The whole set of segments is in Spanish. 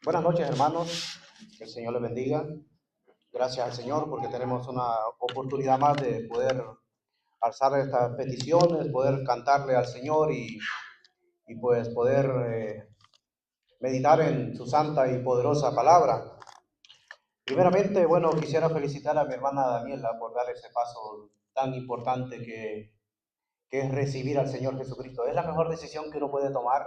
Buenas noches, hermanos. Que el Señor les bendiga. Gracias al Señor porque tenemos una oportunidad más de poder alzar estas peticiones, poder cantarle al Señor y pues poder meditar en su santa y poderosa palabra. Primeramente, bueno, quisiera felicitar a mi hermana Daniela por dar ese paso tan importante que es recibir al Señor Jesucristo. Es la mejor decisión que uno puede tomar.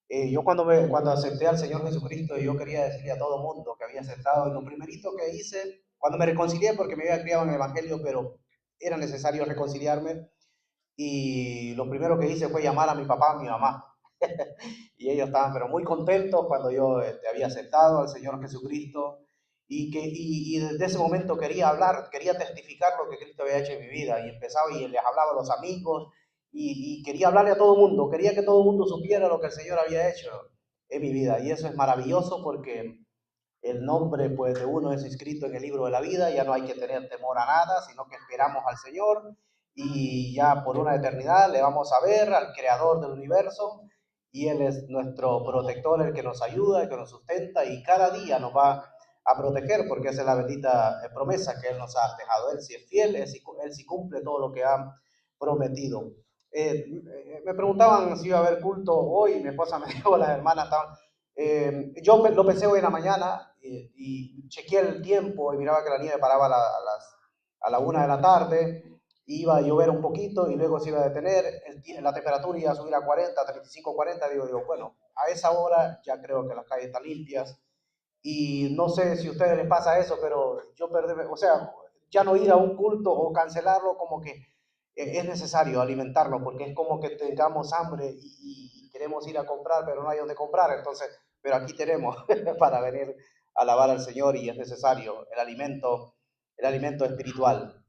Yo cuando acepté al Señor Jesucristo, yo quería decirle a todo mundo que había aceptado, y lo primerito que hice, cuando me reconcilié, porque me había criado en el Evangelio, pero era necesario reconciliarme, y lo primero que hice fue llamar a mi papá, a mi mamá, y ellos estaban pero muy contentos cuando yo había aceptado al Señor Jesucristo, y desde ese momento quería hablar, quería testificar lo que Cristo había hecho en mi vida, y empezaba y les hablaba a los amigos, y quería hablarle a todo el mundo, quería que todo el mundo supiera lo que el Señor había hecho en mi vida, y eso es maravilloso porque el nombre pues de uno es inscrito en el libro de la vida, ya no hay que tener temor a nada, sino que esperamos al Señor y ya por una eternidad le vamos a ver al creador del universo y Él es nuestro protector, el que nos ayuda, el que nos sustenta y cada día nos va a proteger porque esa es la bendita promesa que Él nos ha dejado. Él sí es fiel, Él sí cumple todo lo que ha prometido. Me preguntaban si iba a haber culto hoy, mi esposa me dijo, las hermanas estaban yo lo pensé hoy en la mañana y chequeé el tiempo y miraba que la nieve paraba a la 1 de la tarde, iba a llover un poquito y luego se iba a detener, la temperatura iba a subir a 40, 35, 40, digo yo, bueno, a esa hora ya creo que las calles están limpias y no sé si a ustedes les pasa eso, pero yo perdí, o sea, ya no ir a un culto o cancelarlo como que es necesario alimentarlo porque es como que tengamos hambre y queremos ir a comprar, pero no hay donde comprar, entonces pero aquí tenemos para venir a alabar al Señor y es necesario el alimento espiritual.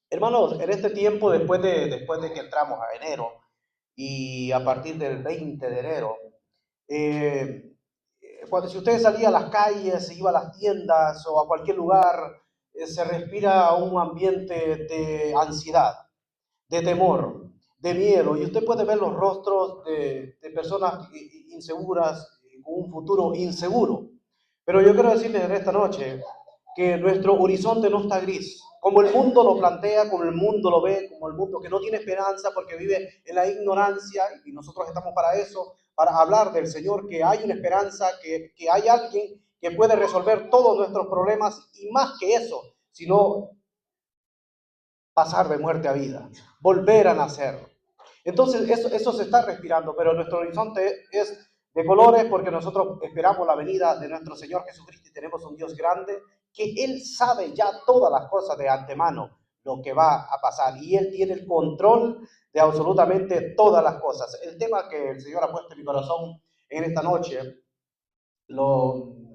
Hermanos, en este tiempo, después de que entramos a enero y a partir del 20 de enero, eh, cuando si usted salía a las calles, se iba a las tiendas o a cualquier lugar, se respira un ambiente de ansiedad, de temor, de miedo, y usted puede ver los rostros de personas inseguras, con un futuro inseguro. Pero yo quiero decirles en esta noche que nuestro horizonte no está gris, como el mundo lo plantea, como el mundo lo ve, como el mundo que no tiene esperanza porque vive en la ignorancia, y nosotros estamos para eso, para hablar del Señor, que hay una esperanza, que hay alguien que puede resolver todos nuestros problemas, y más que eso, sino pasar de muerte a vida, volver a nacer. Entonces eso se está respirando, pero nuestro horizonte es de colores porque nosotros esperamos la venida de nuestro Señor Jesucristo y tenemos un Dios grande que Él sabe ya todas las cosas de antemano, lo que va a pasar, y Él tiene el control de absolutamente todas las cosas. El tema que el Señor ha puesto en mi corazón en esta noche,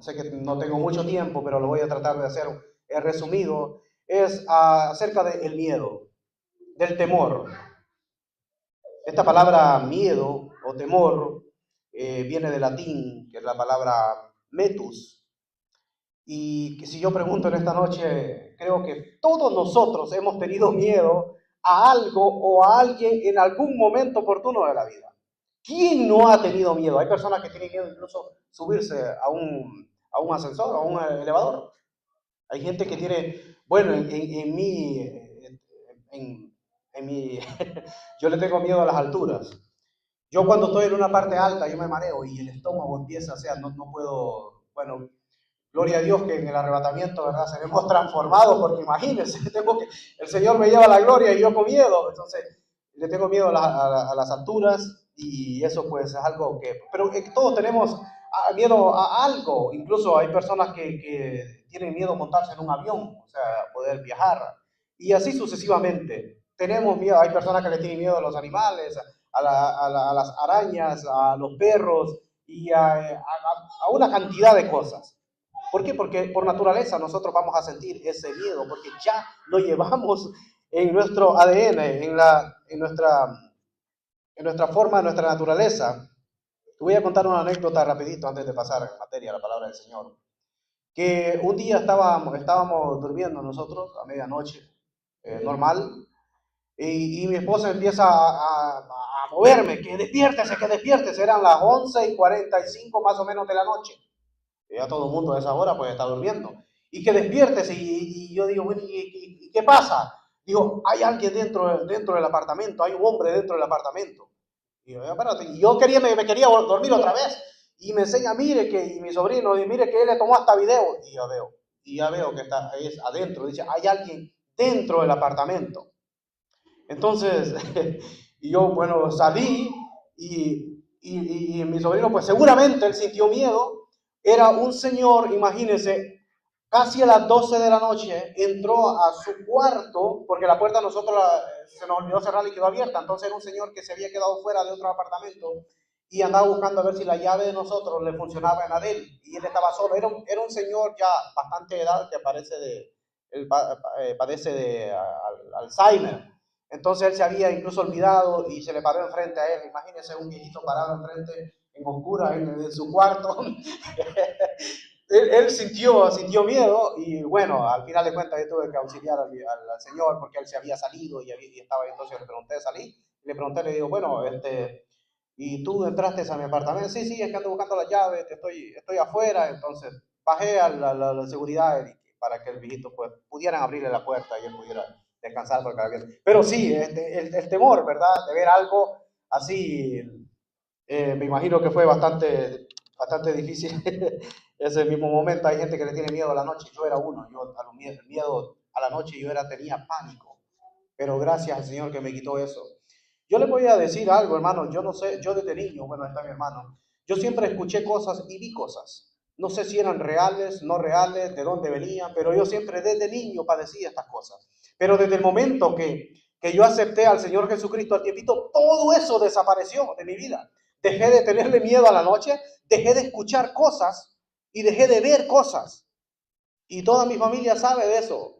sé que no tengo mucho tiempo, pero lo voy a tratar de hacer resumido, es acerca del miedo, del temor. Esta palabra miedo o temor viene del latín, que es la palabra metus. Y que si yo pregunto en esta noche, creo que todos nosotros hemos tenido miedo a algo o a alguien en algún momento oportuno de la vida. ¿Quién no ha tenido miedo? Hay personas que tienen miedo incluso subirse a un ascensor, a un elevador. Hay gente que tiene, bueno, en mi, yo le tengo miedo a las alturas. Yo cuando estoy en una parte alta, yo me mareo y el estómago empieza, o sea, no puedo, bueno, gloria a Dios que en el arrebatamiento, ¿verdad? Seremos transformados, porque imagínense, el Señor me lleva a la gloria y yo con miedo, entonces le tengo miedo a las alturas y eso pues es algo que, pero todos tenemos miedo a algo, incluso hay personas que tienen miedo a montarse en un avión, o sea, poder viajar, y así sucesivamente. Tenemos miedo, hay personas que le tienen miedo a los animales, a las arañas, a los perros y a una cantidad de cosas. ¿Por qué? Porque por naturaleza nosotros vamos a sentir ese miedo, porque ya lo llevamos en nuestro ADN, en nuestra forma, en nuestra naturaleza. Te voy a contar una anécdota rapidito antes de pasar en materia a la palabra del Señor. Que un día estábamos durmiendo nosotros a medianoche, normal, y mi esposa empieza a moverme, que despiértese, eran las 11:45 más o menos de la noche. Ya todo el mundo a esa hora pues está durmiendo. Y que despiertes y yo digo, bueno, ¿y qué pasa? Digo, hay alguien dentro del apartamento, hay un hombre dentro del apartamento. Y yo, espérate, y yo quería, me quería dormir otra vez. Y me enseña, mire que, y mi sobrino, y mire que él le tomó hasta video. Y ya veo que está, es adentro. Dice, hay alguien dentro del apartamento. Entonces, y yo, bueno, salí y mi sobrino, pues seguramente él sintió miedo. Era un señor, imagínense, casi a las 12 de la noche, entró a su cuarto, porque la puerta nosotros se nos olvidó cerrar y quedó abierta. Entonces era un señor que se había quedado fuera de otro apartamento y andaba buscando a ver si la llave de nosotros le funcionaba en la de él. Y él estaba solo. Era un señor ya bastante edad que él padece de Alzheimer. Entonces él se había incluso olvidado y se le paró enfrente a él. Imagínense un viejito parado enfrente en oscura en su cuarto. Él sintió miedo y bueno, al final de cuentas yo tuve que auxiliar al señor porque él se había salido y estaba ahí. Entonces le pregunté, le pregunté, le digo, bueno, ¿y tú entraste a mi apartamento? Sí, sí, es que ando buscando la llave, estoy afuera. Entonces bajé a la seguridad para que el viejito pues pudieran abrirle la puerta y él pudiera descansar porque había... Pero sí, el temor, ¿verdad? De ver algo así, me imagino que fue bastante difícil ese mismo momento. Hay gente que le tiene miedo a la noche, yo era uno, el miedo a la noche tenía pánico, pero gracias al Señor que me quitó eso. Yo le voy a decir algo, hermano, yo no sé, yo desde niño, bueno, está mi hermano, yo siempre escuché cosas y vi cosas. No sé si eran reales, no reales, de dónde venían, pero yo siempre desde niño padecía estas cosas. Pero desde el momento que yo acepté al Señor Jesucristo al tiempito, todo eso desapareció de mi vida. Dejé de tenerle miedo a la noche, dejé de escuchar cosas y dejé de ver cosas. Y toda mi familia sabe de eso.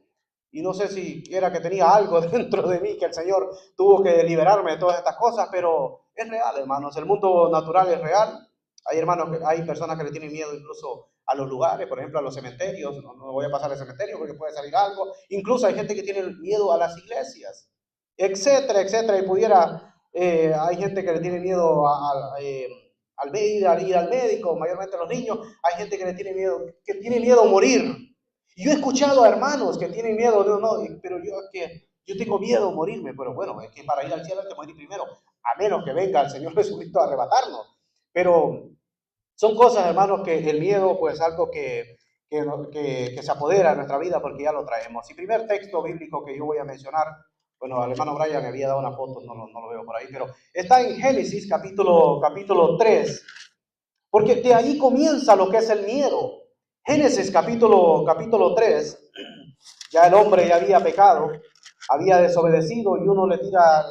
Y no sé si era que tenía algo dentro de mí que el Señor tuvo que liberarme de todas estas cosas, pero es real, hermanos. El mundo natural es real. Hay hermanos, hay personas que le tienen miedo incluso a los lugares, por ejemplo a los cementerios. No voy a pasar al cementerio porque puede salir algo. Incluso hay gente que tiene miedo a las iglesias, etcétera, etcétera. Hay gente que le tiene miedo al ir al médico, mayormente los niños. Hay gente que tiene miedo a morir. Y yo he escuchado a hermanos que tienen miedo, pero yo tengo miedo a morirme, pero bueno, es que para ir al cielo hay que morir primero, a menos que venga el Señor Jesucristo a arrebatarnos. Pero son cosas, hermanos, que el miedo, pues algo que se apodera de nuestra vida porque ya lo traemos. Y primer texto bíblico que yo voy a mencionar, bueno, al hermano Brian me había dado una foto, no lo veo por ahí, pero está en Génesis capítulo 3, porque de ahí comienza lo que es el miedo. Génesis capítulo 3, ya el hombre ya había pecado, había desobedecido y uno le tira,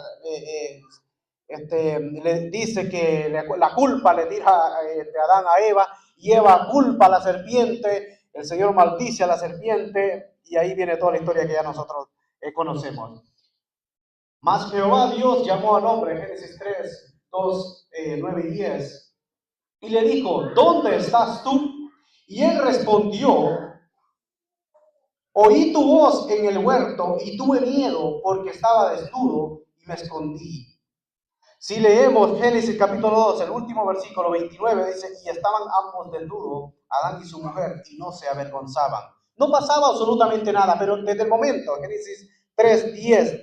le dice que la culpa le tira Adán a Eva y Eva culpa a la serpiente, el Señor maldice a la serpiente y ahí viene toda la historia que ya nosotros conocemos. Mas Jehová Dios llamó al hombre, Génesis 3, 2, 9 y 10, y le dijo, ¿dónde estás tú? Y él respondió, oí tu voz en el huerto y tuve miedo porque estaba desnudo y me escondí. Si leemos Génesis capítulo 2, el último versículo 29, dice, y estaban ambos desnudos, Adán y su mujer, y no se avergonzaban. No pasaba absolutamente nada, pero desde el momento, Génesis 3, 10,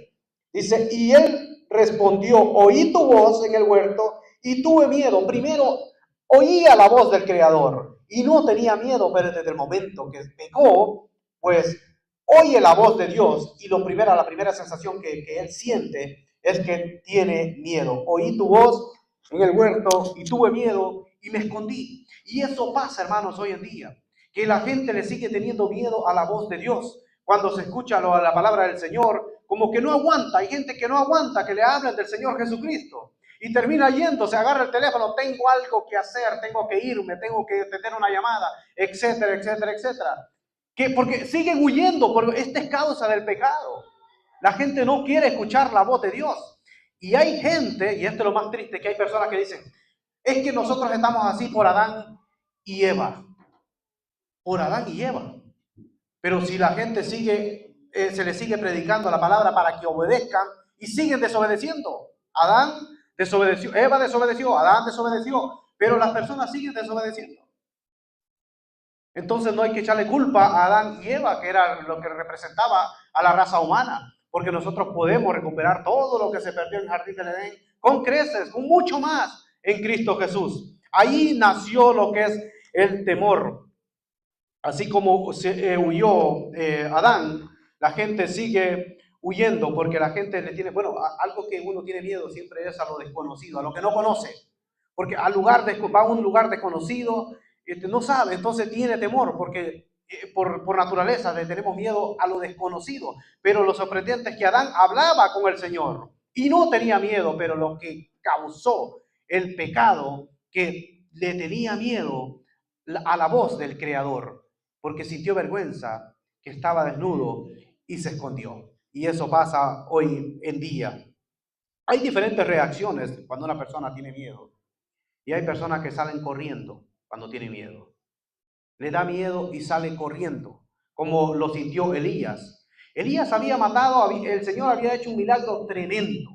dice, y él respondió, oí tu voz en el huerto y tuve miedo. Primero, oía la voz del Creador y no tenía miedo, pero desde el momento que pecó, pues oye la voz de Dios y la primera sensación que él siente es que tiene miedo. Oí tu voz en el huerto y tuve miedo y me escondí. Y eso pasa, hermanos, hoy en día, que la gente le sigue teniendo miedo a la voz de Dios. Cuando se escucha la palabra del Señor, como que no aguanta. Hay gente que no aguanta que le hablen del Señor Jesucristo. Y termina yendo, se agarra el teléfono, tengo algo que hacer, tengo que irme, tengo que tener una llamada, etcétera, etcétera, etcétera. Porque siguen huyendo, porque esta es causa del pecado. La gente no quiere escuchar la voz de Dios. Y hay gente, y esto es lo más triste, que hay personas que dicen, es que nosotros estamos así por Adán y Eva. Por Adán y Eva. Pero si la gente se le sigue predicando la palabra para que obedezcan y siguen desobedeciendo. Adán desobedeció, Eva desobedeció, Adán desobedeció, pero las personas siguen desobedeciendo. Entonces no hay que echarle culpa a Adán y Eva, que era lo que representaba a la raza humana, porque nosotros podemos recuperar todo lo que se perdió en el jardín del Edén con creces, con mucho más en Cristo Jesús. Ahí nació lo que es el temor. Así como se huyó Adán, la gente sigue huyendo porque la gente le tiene, bueno, algo que uno tiene miedo siempre es a lo desconocido, a lo que no conoce. Porque va a un lugar desconocido, no sabe, entonces tiene temor, porque por naturaleza le tenemos miedo a lo desconocido. Pero lo sorprendente es que Adán hablaba con el Señor y no tenía miedo, pero lo que causó el pecado, que le tenía miedo a la voz del Creador, porque sintió vergüenza, que estaba desnudo y se escondió. Y eso pasa hoy en día. Hay diferentes reacciones cuando una persona tiene miedo. Y hay personas que salen corriendo cuando tienen miedo. Le da miedo y sale corriendo, como lo sintió Elías. Elías había matado, el Señor había hecho un milagro tremendo.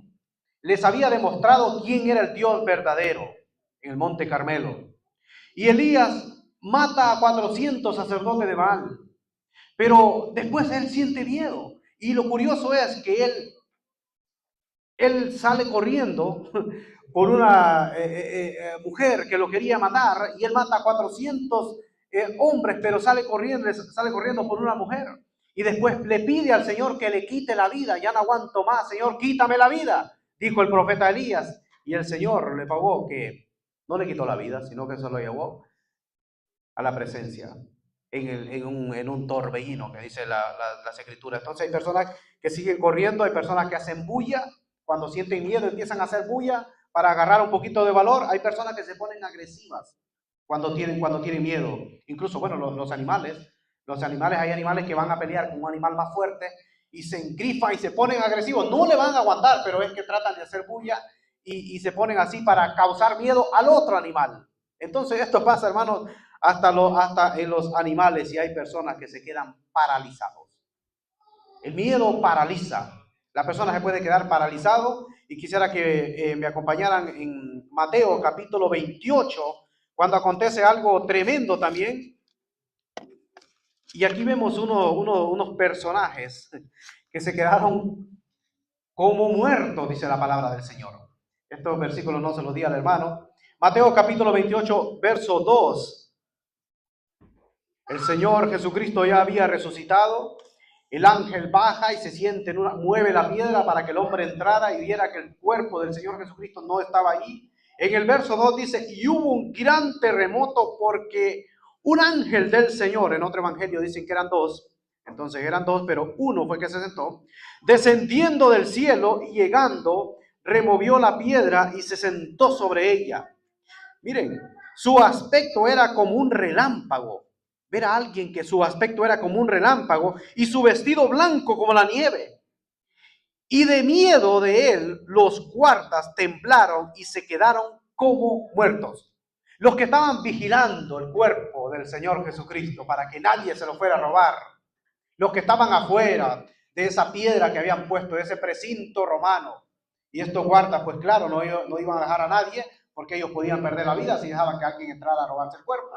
Les había demostrado quién era el Dios verdadero en el Monte Carmelo. Y Elías mata a 400 sacerdotes de Baal. Pero después él siente miedo. Y lo curioso es que él sale corriendo por una mujer que lo quería matar, y él mata a 400 hombres, pero sale corriendo por una mujer. Y después le pide al Señor que le quite la vida. Ya no aguanto más, Señor, quítame la vida, dijo el profeta Elías. Y el Señor le pagó que no le quitó la vida, sino que se lo llevó a la presencia en un torbellino, que dice las escrituras. Entonces hay personas que siguen corriendo, hay personas que hacen bulla, cuando sienten miedo empiezan a hacer bulla para agarrar un poquito de valor. Hay personas que se ponen agresivas cuando tienen miedo. Incluso, bueno, los animales, hay animales que van a pelear con un animal más fuerte y se engrifan y se ponen agresivos. No le van a aguantar, pero es que tratan de hacer bulla y se ponen así para causar miedo al otro animal. Entonces esto pasa, hermanos, hasta en los animales, y hay personas que se quedan paralizados. El miedo paraliza. La persona se puede quedar paralizado, y quisiera que me acompañaran en Mateo capítulo 28, cuando acontece algo tremendo también. Y aquí vemos unos personajes que se quedaron como muertos, dice la palabra del Señor. Estos versículos no se los di al hermano. Mateo capítulo 28, verso 2. El Señor Jesucristo ya había resucitado. El ángel baja y se siente mueve la piedra para que el hombre entrara y viera que el cuerpo del Señor Jesucristo no estaba allí. En el verso 2 dice, y hubo un gran terremoto porque un ángel del Señor, en otro evangelio dicen que eran dos, entonces eran dos, pero uno fue que se sentó, descendiendo del cielo y llegando, removió la piedra y se sentó sobre ella. Miren, su aspecto era como un relámpago. Ver a alguien que su aspecto era como un relámpago y su vestido blanco como la nieve. Y de miedo de él, los guardas temblaron y se quedaron como muertos. Los que estaban vigilando el cuerpo del Señor Jesucristo para que nadie se lo fuera a robar. Los que estaban afuera de esa piedra que habían puesto, de ese precinto romano. Y estos guardas, pues claro, no iban a dejar a nadie, porque ellos podían perder la vida si dejaban que alguien entrara a robarse el cuerpo.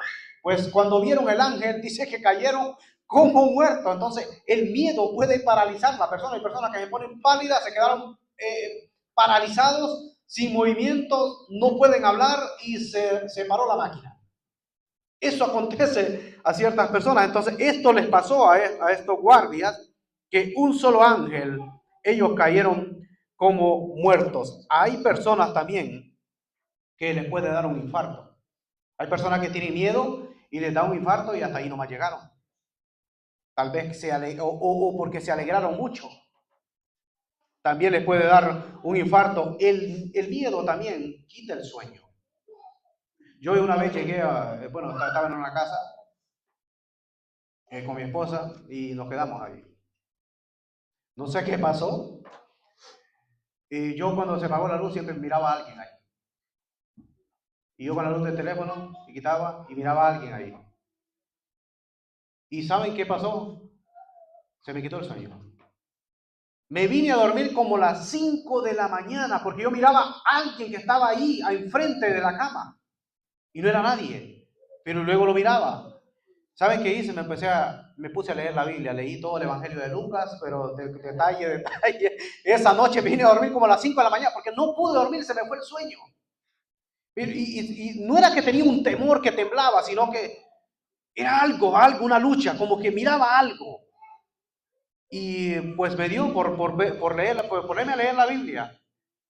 Pues cuando vieron el ángel, dice que cayeron como muertos. Entonces, el miedo puede paralizar a la persona. Hay personas que se ponen pálidas, se quedaron paralizados, sin movimiento, no pueden hablar y se paró la máquina. Eso acontece a ciertas personas. Entonces, esto les pasó a estos guardias, que un solo ángel, ellos cayeron como muertos. Hay personas también que les puede dar un infarto. Hay personas que tienen miedo y les da un infarto y hasta ahí nomás llegaron. Tal vez o porque se alegraron mucho. También les puede dar un infarto. El miedo también quita el sueño. Yo una vez llegué estaba en una casa con mi esposa y nos quedamos ahí. No sé qué pasó. Y yo cuando se apagó la luz siempre miraba a alguien ahí. Y yo con la luz del teléfono y quitaba y miraba a alguien ahí. ¿Y saben qué pasó? Se me quitó el sueño. Me vine a dormir como las 5 de la mañana porque yo miraba a alguien que estaba ahí, enfrente de la cama. Y no era nadie, pero luego lo miraba. ¿Saben qué hice? Me puse a leer la Biblia, leí todo el Evangelio de Lucas, pero detalle. Esa noche vine a dormir como a las 5 de la mañana porque no pude dormir, se me fue el sueño. Y no era que tenía un temor que temblaba, sino que era algo, una lucha, como que miraba algo. Y pues me dio por leer, por ponerme a leer la Biblia.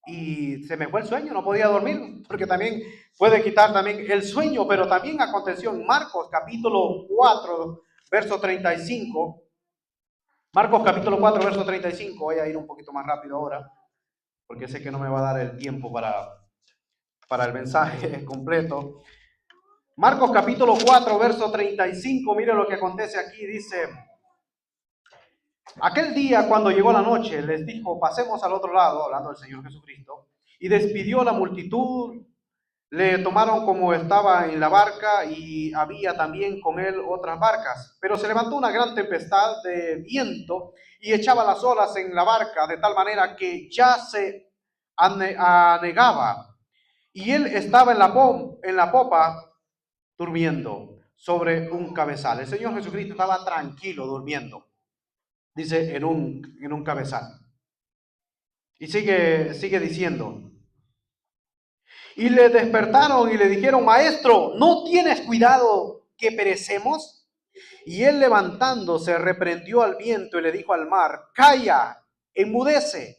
Y se me fue el sueño, no podía dormir, porque también puede quitar también el sueño, pero también aconteció en Marcos capítulo 4, verso 35. Marcos capítulo 4, verso 35. Voy a ir un poquito más rápido ahora, porque sé que no me va a dar el tiempo para el mensaje completo. Marcos capítulo 4, verso 35, mire lo que acontece aquí, dice: aquel día cuando llegó la noche, les dijo, pasemos al otro lado, hablando del Señor Jesucristo, y despidió la multitud, le tomaron como estaba en la barca y había también con él otras barcas. Pero se levantó una gran tempestad de viento y echaba las olas en la barca de tal manera que ya se anegaba. Y él estaba en la popa durmiendo sobre un cabezal. El Señor Jesucristo estaba tranquilo durmiendo, dice, en un cabezal. Y sigue diciendo: y le despertaron y le dijeron, maestro, ¿no tienes cuidado que perecemos? Y él levantándose reprendió al viento y le dijo al mar, calla, enmudece.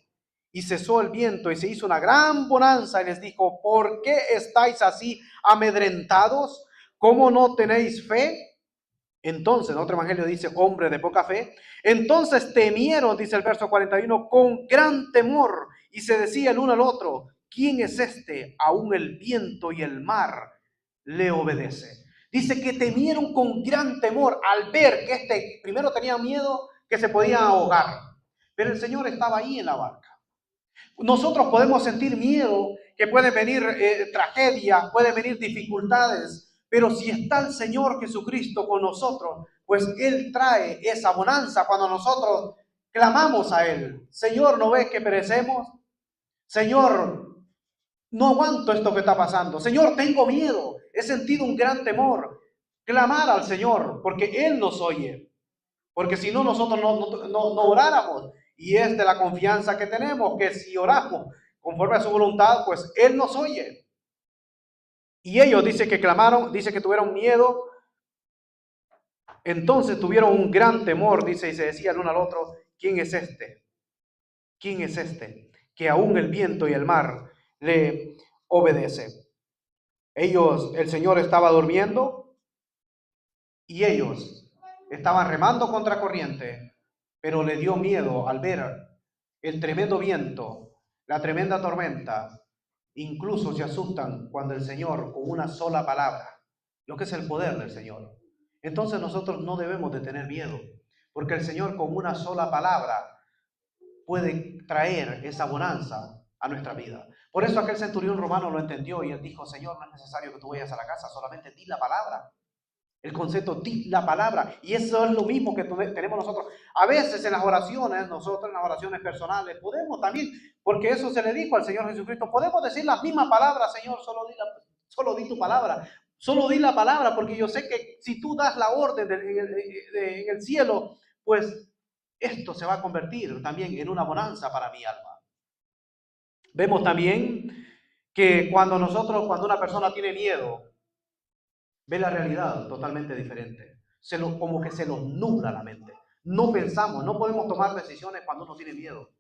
Y cesó el viento y se hizo una gran bonanza y les dijo, ¿por qué estáis así amedrentados? ¿Cómo no tenéis fe? Entonces, en otro evangelio dice, hombre de poca fe. Entonces temieron, dice el verso 41, con gran temor, y se decía el uno al otro, ¿quién es este? Aún el viento y el mar le obedece. Dice que temieron con gran temor al ver que primero tenía miedo que se podía ahogar, pero el Señor estaba ahí en la barca. Nosotros podemos sentir miedo, que puede venir tragedia, pueden venir dificultades, pero si está el Señor Jesucristo con nosotros, pues Él trae esa bonanza cuando nosotros clamamos a Él. Señor, ¿no ves que perecemos? Señor, no aguanto esto que está pasando. Señor, tengo miedo, he sentido un gran temor. Clamar al Señor, porque Él nos oye. Porque si no, nosotros no oráramos. Y es de la confianza que tenemos, que si oramos conforme a su voluntad, pues Él nos oye. Y ellos dice que clamaron, dice que tuvieron miedo. Entonces tuvieron un gran temor, dice, y se decía el uno al otro, ¿quién es este? ¿Quién es este? Que aún el viento y el mar le obedece. El Señor estaba durmiendo y ellos estaban remando contra corriente, pero le dio miedo al ver el tremendo viento, la tremenda tormenta. Incluso se asustan cuando el Señor, con una sola palabra, lo que es el poder del Señor. Entonces nosotros no debemos de tener miedo, porque el Señor con una sola palabra puede traer esa bonanza a nuestra vida. Por eso aquel centurión romano lo entendió y él dijo, Señor, no es necesario que tú vayas a la casa, solamente di la palabra. El concepto, di la palabra. Y eso es lo mismo que tenemos nosotros. A veces en las oraciones, nosotros en las oraciones personales, podemos también, porque eso se le dijo al Señor Jesucristo, podemos decir las mismas palabras, Señor, solo di tu palabra. Solo di la palabra, porque yo sé que si tú das la orden en el cielo, pues esto se va a convertir también en una bonanza para mi alma. Vemos también que cuando una persona tiene miedo, ve la realidad totalmente diferente. Como que se nos nubla la mente. No pensamos, no podemos tomar decisiones cuando uno tiene miedo.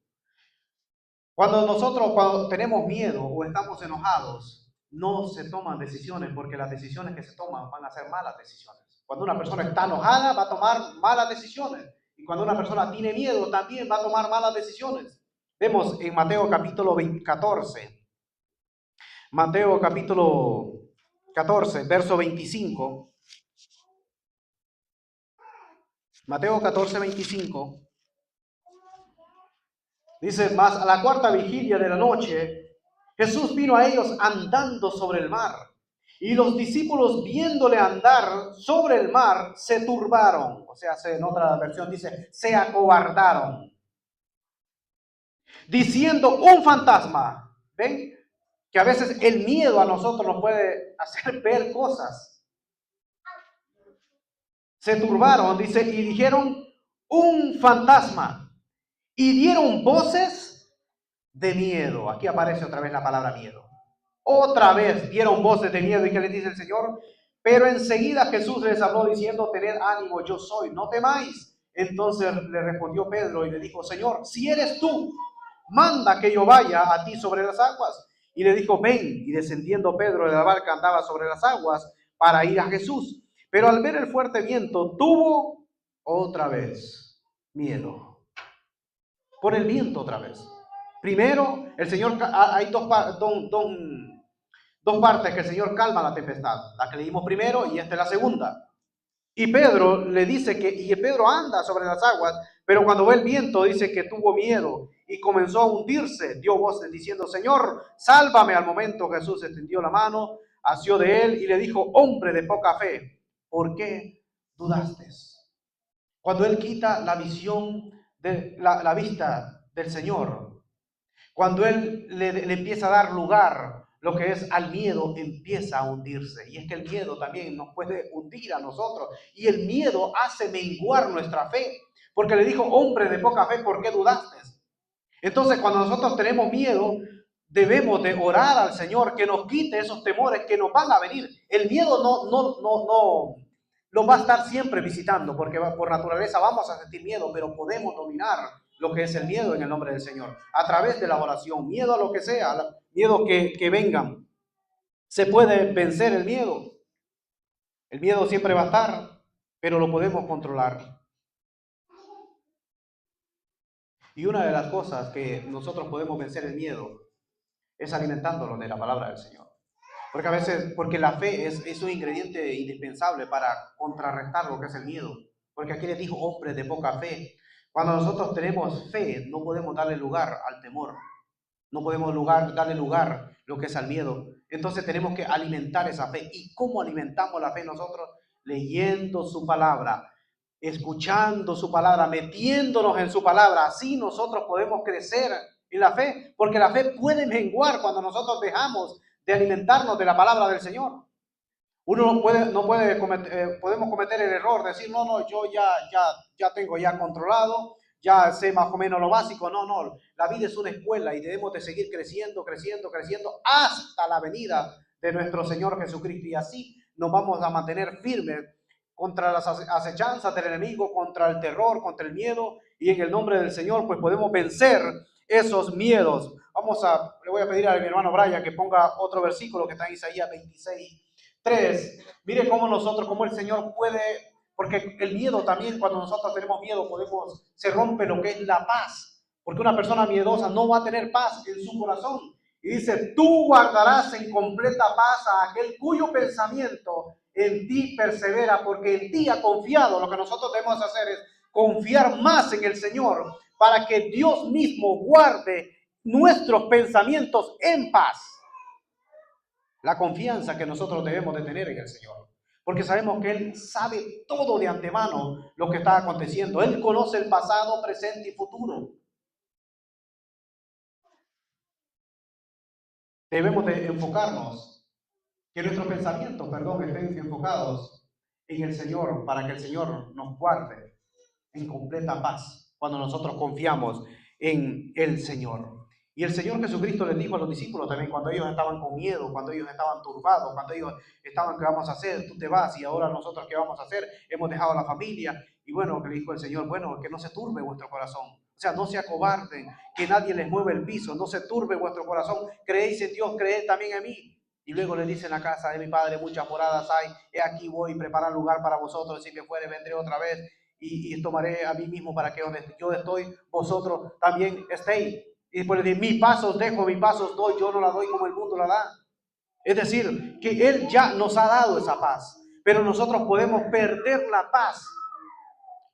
Cuando tenemos miedo o estamos enojados, no se toman decisiones porque las decisiones que se toman van a ser malas decisiones. Cuando una persona está enojada va a tomar malas decisiones. Y cuando una persona tiene miedo también va a tomar malas decisiones. Vemos en Mateo capítulo 14. Mateo capítulo 14, verso 25. Mateo 14, 25. Dice, mas a la cuarta vigilia de la noche, Jesús vino a ellos andando sobre el mar. Y los discípulos, viéndole andar sobre el mar, se turbaron. O sea, en otra versión dice, se acobardaron. Diciendo, un fantasma. ¿Ven? Que a veces el miedo a nosotros nos puede hacer ver cosas. se turbaron, dice, y dijeron, un fantasma, y dieron voces de miedo. Aquí aparece otra vez la palabra miedo. Otra vez dieron voces de miedo. ¿Y qué les dice el Señor? Pero enseguida Jesús les habló diciendo, tened ánimo, yo soy, no temáis. Entonces le respondió Pedro y le dijo, Señor, si eres tú, manda que yo vaya a ti sobre las aguas. Y le dijo, ven. Y descendiendo Pedro de la barca andaba sobre las aguas para ir a Jesús. Pero al ver el fuerte viento, tuvo otra vez miedo. Por el viento otra vez. Primero, el Señor, hay dos partes que el Señor calma la tempestad. La que leímos primero y esta es la segunda. Y Pedro le dice y Pedro anda sobre las aguas, pero cuando ve el viento dice que tuvo miedo y comenzó a hundirse. Dio voces diciendo, Señor, sálvame. Al momento Jesús extendió la mano, asió de él y le dijo, hombre de poca fe, ¿por qué dudaste? Cuando él quita la visión de la vista del Señor, cuando él le empieza a dar lugar, lo que es al miedo, empieza a hundirse. Y es que el miedo también nos puede hundir a nosotros. Y el miedo hace menguar nuestra fe. Porque le dijo, hombre de poca fe, ¿por qué dudaste? Entonces, cuando nosotros tenemos miedo, debemos de orar al Señor que nos quite esos temores que nos van a venir. El miedo no lo va a estar siempre visitando, porque por naturaleza vamos a sentir miedo, pero podemos dominar lo que es el miedo en el nombre del Señor, a través de la oración. Miedo a lo que sea, miedo que vengan. Se puede vencer el miedo. El miedo siempre va a estar, pero lo podemos controlar. Y una de las cosas que nosotros podemos vencer el miedo es alimentándolo de la palabra del Señor. Porque a veces, porque la fe es un ingrediente indispensable para contrarrestar lo que es el miedo. Porque aquí les dijo, hombres de poca fe. Cuando nosotros tenemos fe, no podemos darle lugar al temor. No podemos darle lugar lo que es al miedo. Entonces tenemos que alimentar esa fe. ¿Y cómo alimentamos la fe nosotros? Leyendo su palabra, escuchando su palabra, metiéndonos en su palabra. Así nosotros podemos crecer en la fe, porque la fe puede menguar cuando nosotros dejamos de alimentarnos de la palabra del Señor. Uno podemos cometer el error de decir, no, yo ya tengo ya controlado, ya sé más o menos lo básico. No, la vida es una escuela y debemos de seguir creciendo hasta la venida de nuestro Señor Jesucristo. Y así nos vamos a mantener firmes contra las acechanzas del enemigo, contra el terror, contra el miedo. Y en el nombre del Señor, pues podemos vencer esos miedos. Le voy a pedir a mi hermano Brian que ponga otro versículo que está en Isaías 26:3. Mire cómo el Señor puede, porque el miedo también, cuando nosotros tenemos miedo, se rompe lo que es la paz. Porque una persona miedosa no va a tener paz en su corazón. Y dice, tú guardarás en completa paz a aquel cuyo pensamiento en ti persevera, porque en ti ha confiado. Lo que nosotros debemos hacer es confiar más en el Señor, para que Dios mismo guarde nuestros pensamientos en paz. La confianza que nosotros debemos de tener en el Señor, porque sabemos que Él sabe todo de antemano lo que está aconteciendo. Él conoce el pasado, presente y futuro. Debemos de enfocarnos, que nuestros pensamientos, estén enfocados en el Señor, para que el Señor nos guarde en completa paz cuando nosotros confiamos en el Señor. Y el Señor Jesucristo les dijo a los discípulos también, cuando ellos estaban con miedo, cuando ellos estaban turbados, cuando ellos estaban, ¿qué vamos a hacer? Tú te vas y ahora nosotros, ¿qué vamos a hacer? Hemos dejado a la familia. Y bueno, que le dijo el Señor, bueno, que no se turbe vuestro corazón. O sea, no se acobarden, que nadie les mueva el piso, no se turbe vuestro corazón. Creéis en Dios, creed también en mí. Y luego le dice, en la casa de mi Padre muchas moradas hay, he aquí voy a preparar lugar para vosotros, si me fuere vendré otra vez y tomaré a mí mismo para que donde yo estoy, vosotros también estéis. Y después le dice, mi paz os dejo, mi paz os doy, yo no la doy como el mundo la da. Es decir, que Él ya nos ha dado esa paz, pero nosotros podemos perder la paz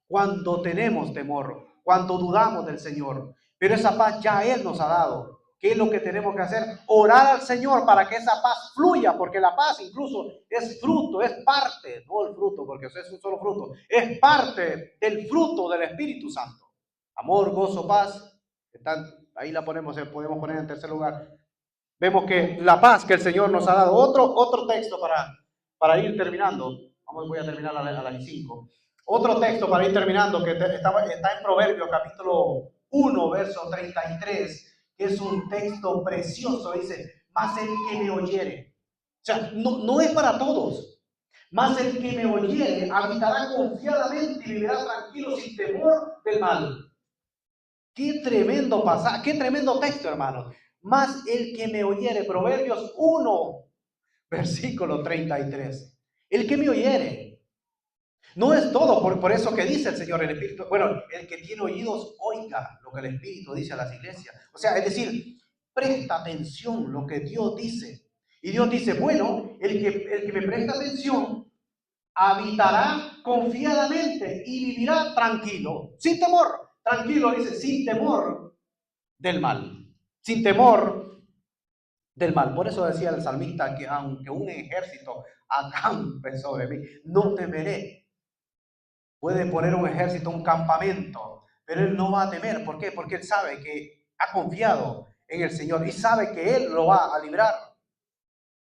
cuando tenemos temor, cuando dudamos del Señor. Pero esa paz ya Él nos ha dado. ¿Qué es lo que tenemos que hacer? Orar al Señor para que esa paz fluya, porque la paz incluso es fruto, es parte, no el fruto, porque eso es un solo fruto, es parte del fruto del Espíritu Santo. Amor, gozo, paz, ahí la podemos poner en tercer lugar. Vemos que la paz que el Señor nos ha dado. Otro texto para ir terminando. Voy a terminar a las 5. Otro texto para ir terminando que está en Proverbios capítulo 1, verso 33, que es un texto precioso. Dice, mas el que me oyere. O sea, no es para todos. Mas el que me oyere habitará confiadamente y vivirá tranquilo sin temor del mal. Qué tremendo pasaje, qué tremendo texto, hermanos. Mas el que me oyere, Proverbios 1, versículo 33. El que me oyere. No es todo, por eso que dice el Señor, el Espíritu. Bueno, el que tiene oídos, oiga lo que el Espíritu dice a las iglesias. O sea, es decir, presta atención lo que Dios dice. Y Dios dice, bueno, el que me presta atención habitará confiadamente y vivirá tranquilo, sin temor. Tranquilo, dice, sin temor del mal. Sin temor del mal. Por eso decía el salmista que aunque un ejército acampe sobre mí, no temeré. Puede poner un ejército, un campamento, pero él no va a temer. ¿Por qué? Porque él sabe que ha confiado en el Señor y sabe que él lo va a librar.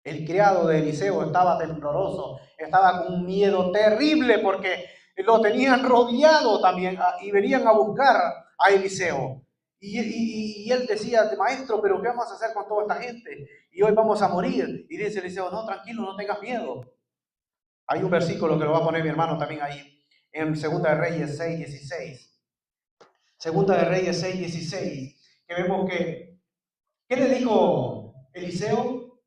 El criado de Eliseo estaba tembloroso, estaba con un miedo terrible porque lo tenían rodeado también y venían a buscar a Eliseo. Y él decía, maestro, pero ¿qué vamos a hacer con toda esta gente? Y hoy vamos a morir. Y dice Eliseo, no, tranquilo, no tengas miedo. Hay un versículo que lo va a poner mi hermano también ahí, en 2 de Reyes 6:16. 2 de Reyes 6:16, que vemos que, ¿qué le dijo Eliseo?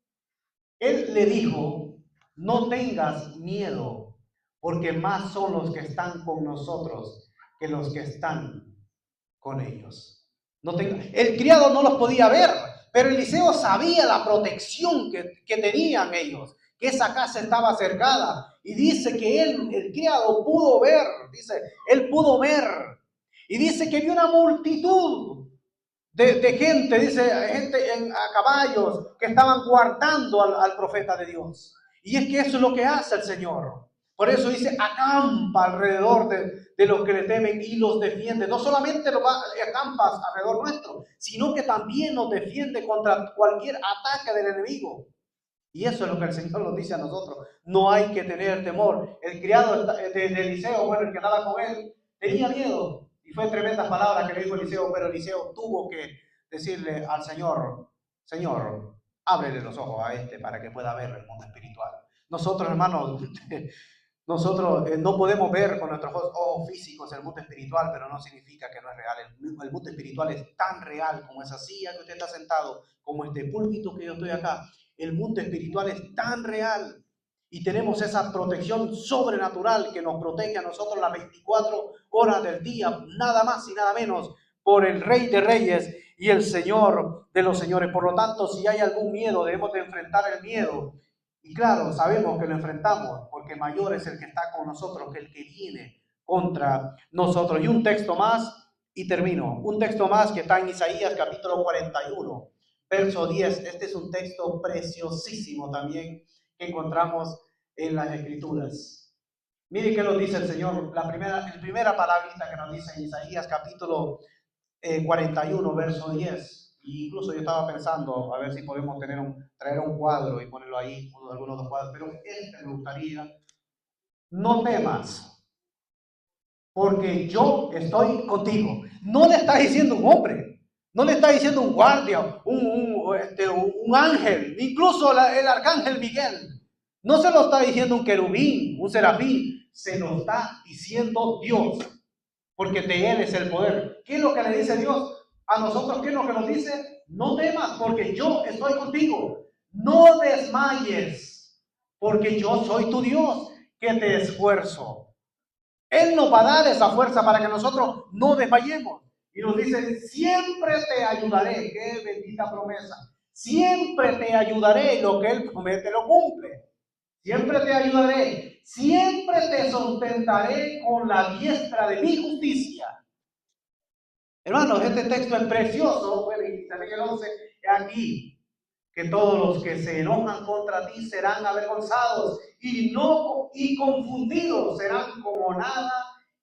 Él le dijo, no tengas miedo, porque más son los que están con nosotros que los que están con ellos. El criado no los podía ver, pero Eliseo sabía la protección que tenían ellos, que esa casa estaba cercada. Y dice que el criado pudo ver, él pudo ver. Y dice que vio una multitud de gente, gente a caballos que estaban guardando al profeta de Dios. Y es que eso es lo que hace el Señor. Por eso dice, acampa alrededor de los que le temen y los defiende. No solamente acampas alrededor nuestro, sino que también nos defiende contra cualquier ataque del enemigo. Y eso es lo que el Señor nos dice a nosotros. No hay que tener temor. El criado de Eliseo, bueno, el que andaba con él, tenía miedo. Y fue tremendas palabras que le dijo Eliseo, pero Eliseo tuvo que decirle al Señor, Señor, ábrele los ojos a este para que pueda ver el mundo espiritual. Nosotros, hermanos, nosotros no podemos ver con nuestros ojos físicos el mundo espiritual, pero no significa que no es real. El mundo espiritual es tan real como esa silla que usted está sentado, como este púlpito que yo estoy acá. El mundo espiritual es tan real y tenemos esa protección sobrenatural que nos protege a nosotros las 24 horas del día, nada más y nada menos, por el Rey de Reyes y el Señor de los Señores. Por lo tanto, si hay algún miedo, debemos de enfrentar el miedo. Y claro, sabemos que lo enfrentamos porque mayor es el que está con nosotros que el que viene contra nosotros. Y un texto más y termino. Un texto más que está en Isaías capítulo 41, verso 10. Este es un texto preciosísimo también que encontramos en las Escrituras. Mire qué nos dice el Señor. La primera palabrita que nos dice en Isaías capítulo 41, verso 10. Incluso yo estaba pensando a ver si podemos traer un cuadro y ponerlo ahí, algunos dos cuadros, pero me gustaría. No temas, porque yo estoy contigo. No le está diciendo un hombre, no le está diciendo un guardia, un ángel, incluso el arcángel Miguel. No se lo está diciendo un querubín, un serafín, se lo está diciendo Dios, porque de Él es el poder. ¿Qué es lo que le dice Dios a nosotros? ¿Qué es lo que nos dice? No temas, porque yo estoy contigo. No desmayes, porque yo soy tu Dios, que te esfuerzo. Él nos va a dar esa fuerza para que nosotros no desmayemos. Y nos dice, siempre te ayudaré. Qué bendita promesa. Siempre te ayudaré, lo que Él promete lo cumple. Siempre te ayudaré, siempre te sustentaré con la diestra de mi justicia. Hermanos, este texto es precioso. Bueno, y también el 11, aquí, que todos los que se enojan contra ti serán avergonzados y confundidos serán como nada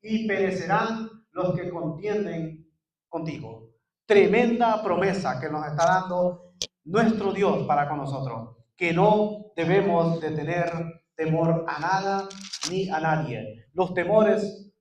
y perecerán los que contienden contigo. Tremenda promesa que nos está dando nuestro Dios para con nosotros, que no debemos de tener temor a nada ni a nadie. Los temores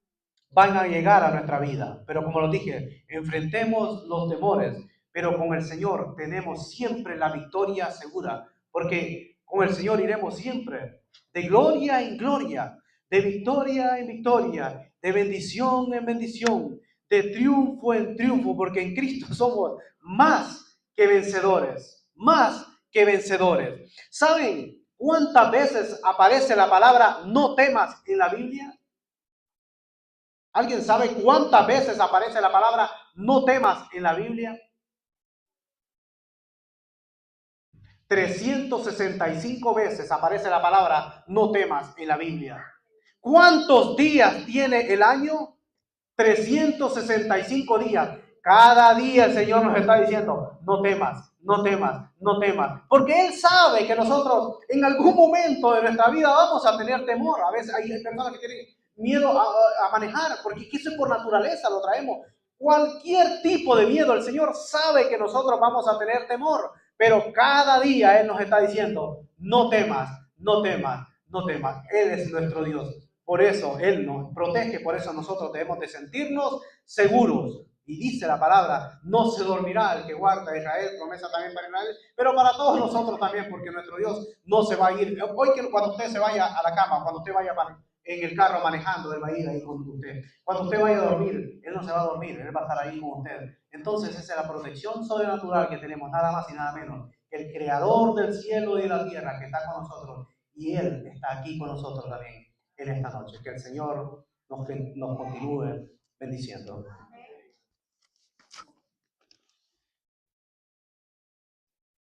van a llegar a nuestra vida, pero como lo dije, enfrentemos los temores, pero con el Señor tenemos siempre la victoria segura, porque con el Señor iremos siempre de gloria en gloria, de victoria en victoria, de bendición en bendición, de triunfo en triunfo, porque en Cristo somos más que vencedores, más que vencedores. ¿Saben cuántas veces aparece la palabra no temas en la Biblia? ¿Alguien sabe cuántas veces aparece la palabra no temas en la Biblia? 365 veces aparece la palabra no temas en la Biblia. ¿Cuántos días tiene el año? 365 días. Cada día el Señor nos está diciendo, no temas, no temas, no temas. Porque Él sabe que nosotros en algún momento de nuestra vida vamos a tener temor. A veces hay personas que tienen miedo a manejar, porque eso es por naturaleza, lo traemos. Cualquier tipo de miedo, el Señor sabe que nosotros vamos a tener temor. Pero cada día Él nos está diciendo, no temas, no temas, no temas. Él es nuestro Dios. Por eso Él nos protege, por eso nosotros debemos de sentirnos seguros. Y dice la palabra, no se dormirá el que guarda a Israel, promesa también para Israel, pero para todos nosotros también, porque nuestro Dios no se va a ir. Hoy que cuando usted se vaya a la cama, cuando usted vaya en el carro manejando, Él va a ir ahí con usted. Cuando usted vaya a dormir, Él no se va a dormir, Él va a estar ahí con usted. Entonces esa es la protección sobrenatural que tenemos, nada más y nada menos. El creador del cielo y de la tierra que está con nosotros, y Él está aquí con nosotros también en esta noche. Que el Señor nos continúe bendiciendo.